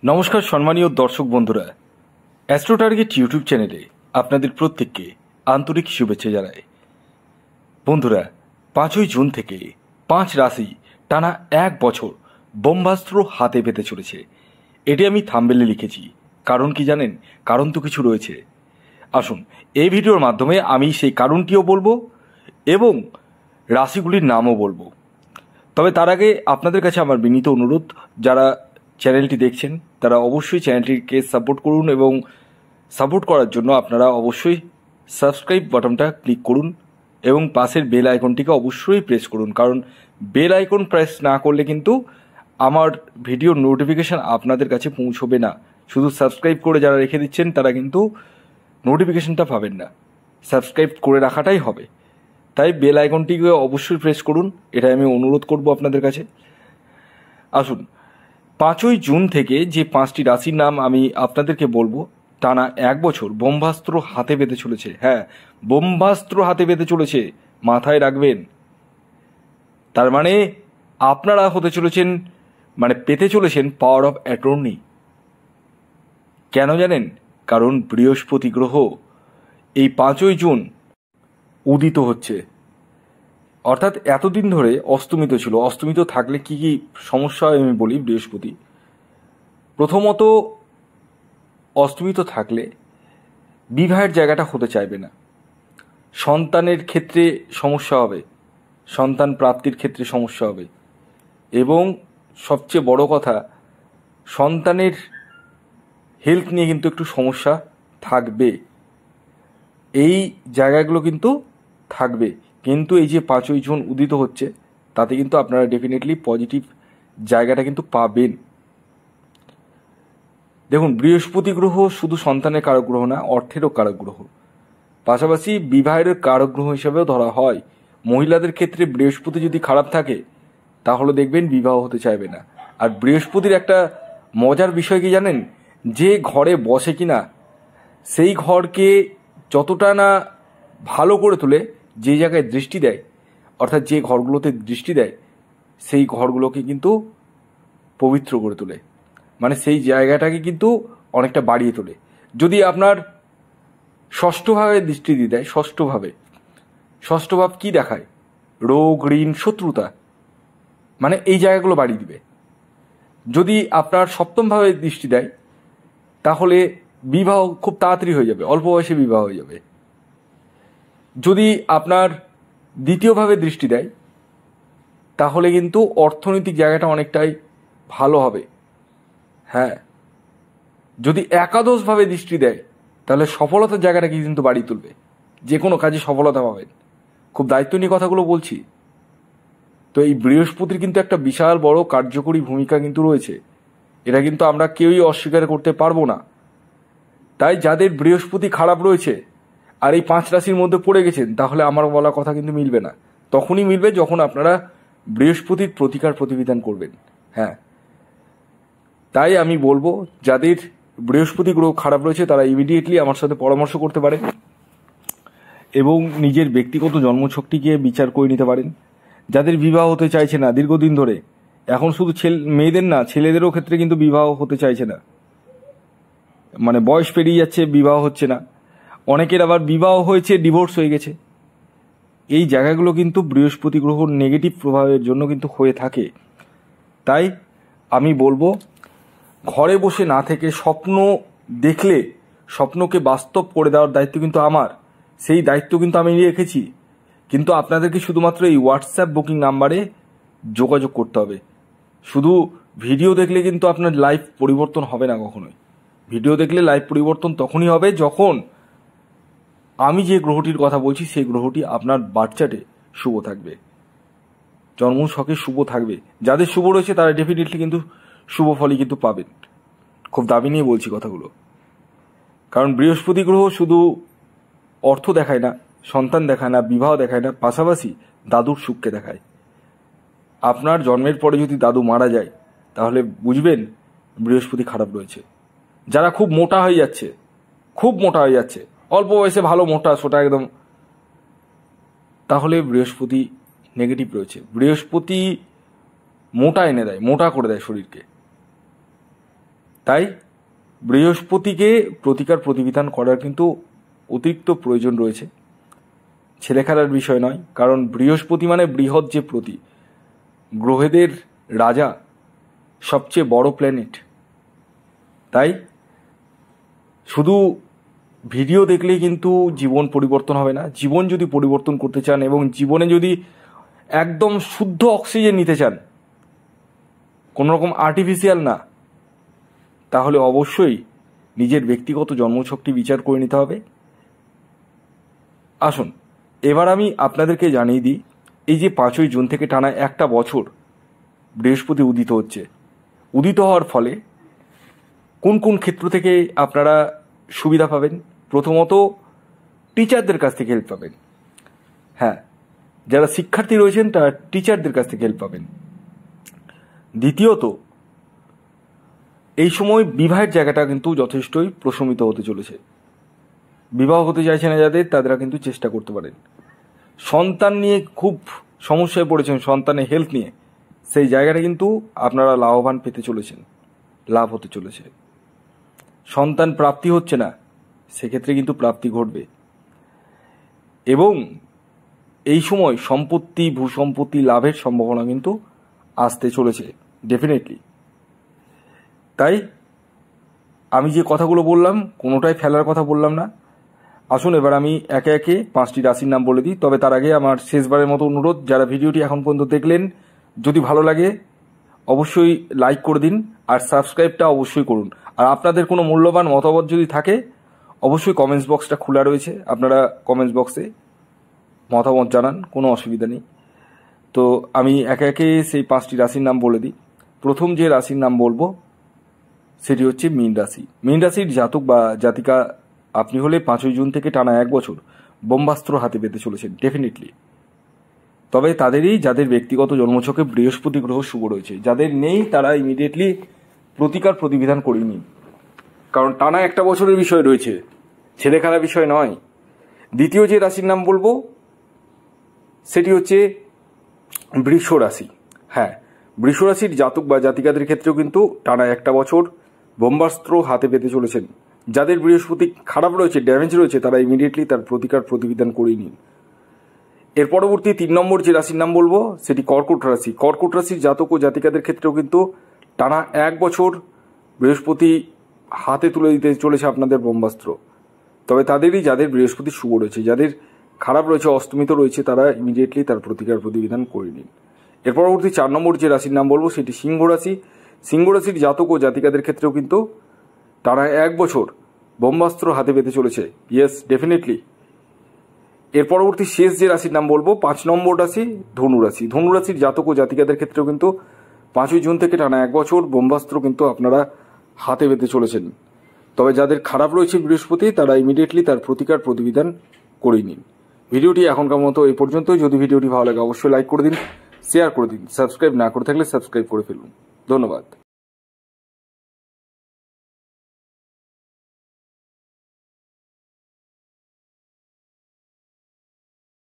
নমস্কার সম্মানীয় দর্শক বন্ধুরা, অ্যাস্ট্রো টার্গেট ইউটিউব চ্যানেলে আপনাদের প্রত্যেককে আন্তরিক শুভেচ্ছা জানাই। বন্ধুরা, 5ই জুন থেকে 5 রাশি টানা 1 বছর ব্রহ্মাস্ত্র হাতে পেতে চলেছে। এটি আমি থাম্বনেলে লিখেছি। কারণ কি জানেন? কারণ তো কিছু রয়েছে। আসুন, এই ভিডিওর মাধ্যমে আমি সেই কারণটিও বলবো এবং রাশিগুলির নামও বলবো। তবে তার আগে আপনাদের কাছে আমার বিনীত অনুরোধ, যারা চ্যানেলটি দেখছেন তারা অবশ্যই চ্যানেলটিকে সাপোর্ট করুন এবং সাপোর্ট করার জন্য আপনারা অবশ্যই সাবস্ক্রাইব বাটনটা ক্লিক করুন এবং পাশের বেল আইকনটিকে অবশ্যই প্রেস করুন। কারণ বেল আইকন প্রেস না করলে কিন্তু আমার ভিডিওর নোটিফিকেশান আপনাদের কাছে পৌঁছবে না। শুধু সাবস্ক্রাইব করে যারা রেখে দিচ্ছেন তারা কিন্তু নোটিফিকেশানটা পাবেন না। সাবস্ক্রাইব করে রাখাটাই হবে। তাই বেল আইকনটিকে অবশ্যই প্রেস করুন, এটা আমি অনুরোধ করব আপনাদের কাছে। আসুন, 5ই জুন থেকে যে 5টি রাশির নাম আমি আপনাদেরকে বলবো, টানা 1 বছর ব্রহ্মাস্ত্র হাতে পেতে চলেছে। হ্যাঁ, ব্রহ্মাস্ত্র হাতে পেতে চলেছে, মাথায় রাখবেন। তার মানে আপনারা হতে চলেছেন, পেতে চলেছেন পাওয়ার অফ অ্যাটর্নি। কেন জানেন? কারণ বৃহস্পতি গ্রহ এই 5ই জুন উদিত হচ্ছে। অর্থাৎ এতদিন ধরে অস্তমিত ছিল। অস্তমিত থাকলে কি কি সমস্যা হয় আমি বলি। বৃহস্পতি প্রথমত, অস্তমিত থাকলে বিবাহের জায়গাটা হতে চাইবে না, সন্তানের ক্ষেত্রে সমস্যা হবে, সন্তান প্রাপ্তির ক্ষেত্রে সমস্যা হবে এবং সবচেয়ে বড় কথা, সন্তানের হেলথ নিয়ে কিন্তু একটু সমস্যা থাকবে। এই জায়গাগুলো কিন্তু থাকবে। কিন্তু এই যে 5ই জুন উদিত হচ্ছে, তাতে কিন্তু আপনারা ডেফিনেটলি পজিটিভ জায়গাটা কিন্তু পাবেন। দেখুন, বৃহস্পতি গ্রহ শুধু সন্তানের কারক গ্রহ না, অর্থেরও কারক গ্রহ, পাশাপাশি বিবাহের কারক গ্রহ হিসেবেও ধরা হয়। মহিলাদের ক্ষেত্রে বৃহস্পতি যদি খারাপ থাকে তাহলে দেখবেন বিবাহ হতে চাইবে না। আর বৃহস্পতির একটা মজার বিষয় কি জানেন? যে ঘরে বসে কিনা সেই ঘরকে যতটা না ভালো করে তোলে, যে জায়গায় দৃষ্টি দেয়, অর্থাৎ যে ঘরগুলোতে দৃষ্টি দেয় সেই ঘরগুলোকে কিন্তু পবিত্র করে তোলে। সেই জায়গাটাকে কিন্তু অনেকটা বাড়িয়ে তোলে। যদি আপনার ষষ্ঠভাবে দৃষ্টি দিয়ে দেয়, ষষ্ঠভাব কি দেখায়? রোগ, ঋণ, শত্রুতা, এই জায়গাগুলো বাড়িয়ে দিবে। যদি আপনার সপ্তমভাবে দৃষ্টি দেয় তাহলে বিবাহ খুব তাড়াতাড়ি হয়ে যাবে, অল্প বয়সে বিবাহ হয়ে যাবে। যদি আপনার দ্বিতীয়ভাবে দৃষ্টি দেয় তাহলে কিন্তু অর্থনৈতিক জায়গাটা অনেকটাই ভালো হবে। হ্যাঁ, যদি একাদশভাবে দৃষ্টি দেয় তাহলে সফলতার জায়গাটাকে কিন্তু বাড়িয়ে তুলবে, যে কোনো কাজে সফলতা পাবেন। খুব দায়িত্ব নিয়ে কথাগুলো বলছি। তো এই বৃহস্পতির কিন্তু একটা বিশাল বড় কার্যকরী ভূমিকা কিন্তু রয়েছে, এটা কিন্তু আমরা কেউই অস্বীকার করতে পারবো না। তাই যাদের বৃহস্পতি খারাপ রয়েছে আর এই 5 রাশির মধ্যে পড়ে গেছেন, তাহলে আমার বলা কথা কিন্তু মিলবে না। তখনই মিলবে যখন আপনারা বৃহস্পতির প্রতিকার প্রতিবিধান করবেন। হ্যাঁ, তাই আমি বলবো, যাদের বৃহস্পতি গ্রহ খারাপ রয়েছে তারা ইমিডিয়েটলি আমার সাথে পরামর্শ করতে পারেন এবং নিজের ব্যক্তিগত জন্মছকটিকে বিচার করে নিতে পারেন। যাদের বিবাহ হতে চাইছে না দীর্ঘদিন ধরে, এখন শুধু মেয়েদের না, ছেলেদেরও ক্ষেত্রে কিন্তু বিবাহ হতে চাইছে না, বয়স পেরিয়ে যাচ্ছে, বিবাহ হচ্ছে না। অনেকের আবার বিবাহ হয়েছে, ডিভোর্স হয়ে গেছে। এই জায়গাগুলো কিন্তু বৃহস্পতি গ্রহর নেগেটিভ প্রভাবের জন্য কিন্তু হয়ে থাকে। তাই আমি বলবো, ঘরে বসে না থেকে স্বপ্ন দেখলে স্বপ্নকে বাস্তব করে দেওয়ার দায়িত্ব কিন্তু আমার। সেই দায়িত্ব কিন্তু আমি রেখেছি। কিন্তু আপনাদেরকে শুধুমাত্র এই হোয়াটসঅ্যাপ বুকিং নাম্বারে যোগাযোগ করতে হবে। শুধু ভিডিও দেখলে কিন্তু আপনার লাইফ পরিবর্তন হবে না কখনোই। ভিডিও দেখলে লাইফ পরিবর্তন তখনই হবে যখন আমি যে গ্রহটির কথা বলছি সেই গ্রহটি আপনার বার্থ চার্টে শুভ থাকবে, জন্ম ছকে শুভ থাকবে। যাদের শুভ রয়েছে তারা ডেফিনেটলি কিন্তু শুভ ফলই কিন্তু পাবেন। খুব দাবি নিয়ে বলছি কথাগুলো, কারণ বৃহস্পতি গ্রহ শুধু অর্থ দেখায় না, সন্তান দেখায় না, বিবাহ দেখায় না, পাশাপাশি দাদুর সুখকে দেখায়। আপনার জন্মের পরে যদি দাদু মারা যায় তাহলে বুঝবেন বৃহস্পতি খারাপ রয়েছে। যারা খুব মোটা হয়ে যাচ্ছে, অল্প বয়সে ভালো মোটা সোটা একদম, তাহলে বৃহস্পতি নেগেটিভ রয়েছে। বৃহস্পতি মোটা এনে দেয়, মোটা করে দেয় শরীরকে। তাই বৃহস্পতিকে প্রতিকার প্রতিবিধান করার কিন্তু অতিরিক্ত প্রয়োজন রয়েছে, ছেলে খেলার বিষয় নয়। কারণ বৃহস্পতি মানে বৃহৎ যে গ্রহেদের রাজা, সবচেয়ে বড় প্ল্যানেট। তাই শুধু ভিডিও দেখলেই কিন্তু জীবন পরিবর্তন হবে না। জীবন যদি পরিবর্তন করতে চান এবং জীবনে যদি একদম শুদ্ধ অক্সিজেন নিতে চান, কোনো রকম আর্টিফিশিয়াল না, তাহলে অবশ্যই নিজের ব্যক্তিগত জন্মছকটি বিচার করে নিতে হবে। আসুন এবার আমি আপনাদেরকে জানিয়ে দিই, এই যে 5ই জুন থেকে টানা একটা বছর বৃহস্পতি উদিত হচ্ছে, উদিত হওয়ার ফলে কোন কোন ক্ষেত্র থেকে আপনারা সুবিধা পাবেন। প্রথমত টিচারদের কাছ থেকে হেল্প পাবেন। হ্যাঁ, যারা শিক্ষার্থী রয়েছেন তারা টিচারদের কাছ থেকে হেল্প পাবেন। দ্বিতীয়ত এই সময় বিবাহের জায়গাটা কিন্তু যথেষ্টই প্রশমিত হতে চলেছে। বিবাহ হতে চাইছে না যাদের, তারা কিন্তু চেষ্টা করতে পারেন। সন্তান নিয়ে খুব সমস্যায় পড়েছেন, সন্তানের হেলথ নিয়ে, সেই জায়গাটা কিন্তু আপনারা লাভবান পেতে চলেছেন, লাভ হতে চলেছে। সন্তান প্রাপ্তি হচ্ছে না, সেক্ষেত্রে কিন্তু প্রাপ্তি ঘটবে। এবং এই সময় সম্পত্তি, ভূসম্পত্তি লাভের সম্ভাবনা কিন্তু আসতে চলেছে ডেফিনেটলি। তাই আমি যে কথাগুলো বললাম কোনোটাই ফেলার কথা বললাম না। আসুন এবার আমি একে একে 5টি রাশির নাম বলে দিই। তবে তার আগে আমার শেষবারের মতো অনুরোধ, যারা ভিডিওটি এখন পর্যন্ত দেখলেন, যদি ভালো লাগে অবশ্যই লাইক করে দিন আর সাবস্ক্রাইবটা অবশ্যই করুন। আর আপনাদের কোনো মূল্যবান মতামত যদি থাকে অবশ্যই কমেন্টস বক্সটা খোলা রয়েছে, আপনারা কমেন্টস বক্সে মতামত জানান, কোনো অসুবিধা নেই। তো আমি একে একে সেই 5টি রাশির নাম বলে দিই। প্রথম যে রাশির নাম বলবো সেটি হচ্ছে মীন রাশি। মীন রাশির জাতক বা জাতিকা আপনি হলে 5ই জুন থেকে টানা এক বছর ব্রহ্মাস্ত্র হাতে পেতে চলেছেন ডেফিনেটলি। তবে তাদেরই যাদের ব্যক্তিগত জন্মছকে বৃহস্পতি গ্রহ শুভ রয়েছে, যাদের নেই তারা ইমিডিয়েটলি প্রতিকার প্রতিবিধান করিয়ে নিন, কারণ টানা একটা বছরের বিষয় রয়েছে, ছেলে খেলার বিষয় নয়। দ্বিতীয় যে রাশির নাম বলবো সেটি হচ্ছে বৃষ রাশি। হ্যাঁ, বৃষ রাশির জাতক বা জাতিকাদের ক্ষেত্রেও কিন্তু টানা একটা বছর ব্রহ্মাস্ত্র হাতে পেতে চলেছেন। যাদের বৃহস্পতি খারাপ রয়েছে, ড্যামেজ রয়েছে, তারা ইমিডিয়েটলি তার প্রতিকার প্রতিবিধান করিয়ে নিন। এর পরবর্তী 3 নম্বর যে রাশির নাম বলবো সেটি কর্কট রাশি। কর্কট রাশির জাতক ও জাতিকাদের ক্ষেত্রেও কিন্তু টানা এক বছর বৃহস্পতি হাতে তুলে দিতে চলেছে আপনাদের ব্রহ্মাস্ত্র। তবে তাদেরই যাদের বৃহস্পতি শুভ রয়েছে, যাদের খারাপ রয়েছে, অস্তমিত রয়েছে, তারা ইমিডিয়েটলি তার প্রতিকার প্রতিবিধান করে নিন। এর পরবর্তী 4 নম্বর যে রাশির নাম বলবো সেটি সিংহ রাশি। সিংহ রাশির জাতক ও জাতিকাদের ক্ষেত্রেও কিন্তু টানা এক বছর ব্রহ্মাস্ত্র হাতে পেতে চলেছে। Yes, definitely. এর পরবর্তী শেষ যে রাশির নাম বলবো 5 নম্বর রাশি ধনু রাশি। ধনু রাশির জাতক ও জাতিকাদের ক্ষেত্রেও কিন্তু 5ই জুন থেকে টানা এক বছর ব্রহ্মাস্ত্র কিন্তু আপনারা হাতে পেতে চলেছেন। তবে যাদের খারাপ রয়েছে বৃহস্পতি, তারা ইমিডিয়েটলি তার প্রতিকার প্রতিবিধান করে নিন। ভিডিওটি এখনকার মতো এই পর্যন্তই। যদি ভিডিওটি ভালো লাগে অবশ্যই লাইক করে দিন, শেয়ার করে দিন, সাবস্ক্রাইব না করে থাকলে সাবস্ক্রাইব করে ফেলুন। ধন্যবাদ।